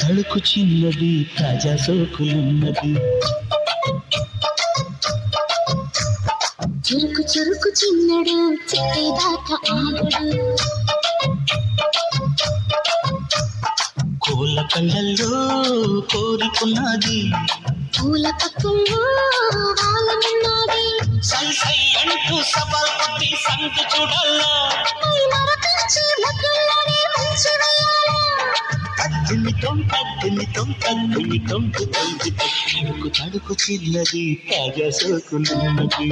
తడుకు చిన్నది తాజా సోకులున్నది చురుకు చురుకు చిన్నడు చిట్టేదాకా ఆగడు కోళ్ళ కళ్ళల్లో కోరికున్నది పూల పక్కల్లో వాళ్ళనున్నది సై సై అంటూ సవాల్ కొట్టి సంగతి చూడాలా మరపించి ముగ్గుల్లోనే మంచి వేయాలా తడుకు తడుకు చిన్నది తాజా సోకులున్నది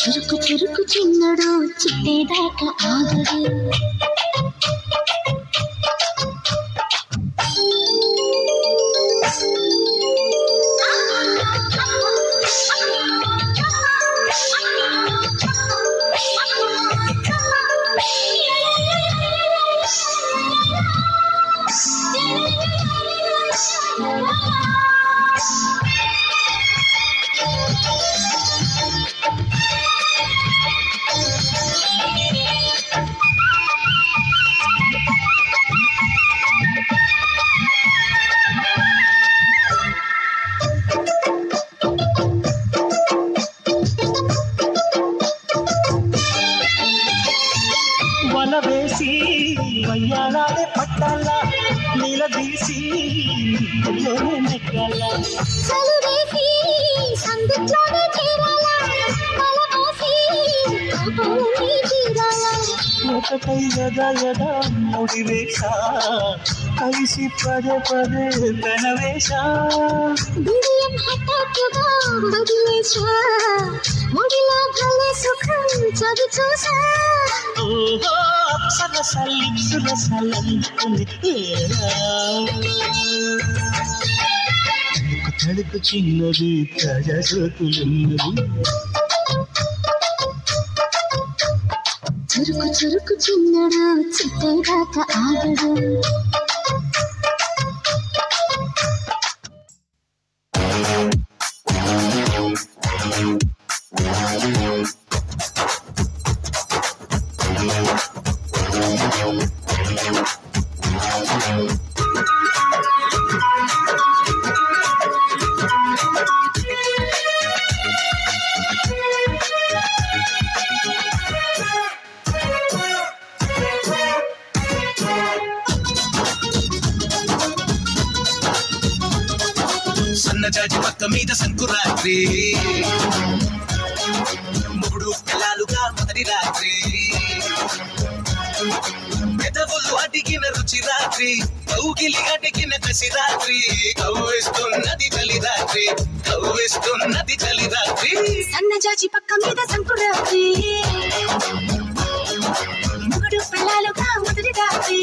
చురుకు చురుకు చిన్నడు చిట్టేదాకా ఆగడు వల వేసి వయ్యాలాడే పట్టాల నిలదీసి నెక్కాల చలివేసి సందిట్లోనే చేరాలా పలపోసి కోపంలోనే తీరాలా ఒకటై యదా యదా ముడివేశ కలిసి పదే పదే తనవేశ బిడియం హఠాత్తుగా వదిలేశా ముడిలో భలే సుఖం చవి చూసా ఓహో సరసల్లిప్సురసలందుకుని తడుకు చిన్నది తాజా సోకులున్నది చురుకు చురుకు చిన్నడు చిట్టేదాకా ఆగడు సన్నజాజి పక్క మీద సంకురాత్రి మూడు పిల్లలుగా మొదటి రాత్రి పెదవులు అడిగిన రుచి రాత్రి కౌగిలి అడిగిన కసి రాత్రి కవ్విస్తున్నది చలి రాత్రి కవ్విస్తున్నది చలి రాత్రి సన్నజాజి పక్క మీద సంకురాత్రి మూడు పిల్లలుగా మొదటి రాత్రి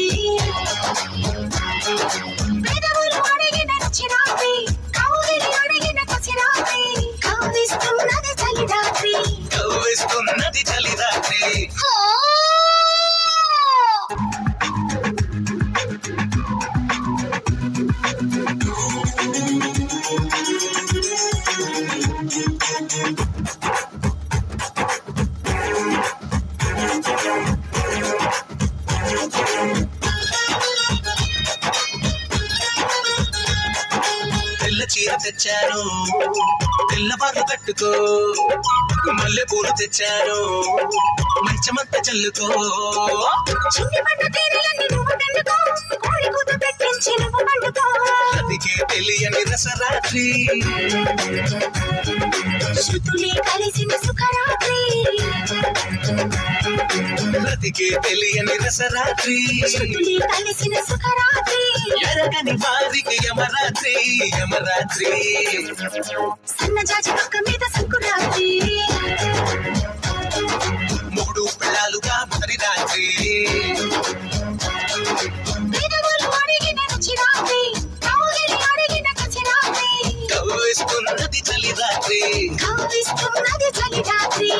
పెదవులు అడిగిన రుచి రాత్రి కౌగిలి అడిగిన కసి రాత్రి కవ్విస్తున్నది చలి రాత్రి కవ్విస్తున్నది చలి రాత్రి తెల్ల చీర తెచ్చాను తెల్లవారు కట్టుకో మల్లె పూలు తెచ్చాను మంచమంతా చల్లుకో చిన్ని పట్టు తీరలన్నీ నువ్వు దండుకో కోడి కూత పెట్టించి నువ్వు పండుకో అందుకే తెలియని రసరాత్రి శృతులే కలిసిన సుఖరాత్రి రతికే తెలియని రసరాత్రి శృతులే కలిసిన సుఖరాత్రి ఎరగని వారికి యమరాత్రి యమరాత్రి సన్నజాజి పక్క మీద సంకురాత్రి మూడు పిల్లలుగా మొదటి రాత్రి పెదవులు అడిగిన రుచి రాత్రి కౌగిలి అడిగిన కసి రాత్రి కవ్విస్తున్న కౌగిలిస్తున్నది చలి రాత్రి కవ్విస్తున్నది చలి రాత్రి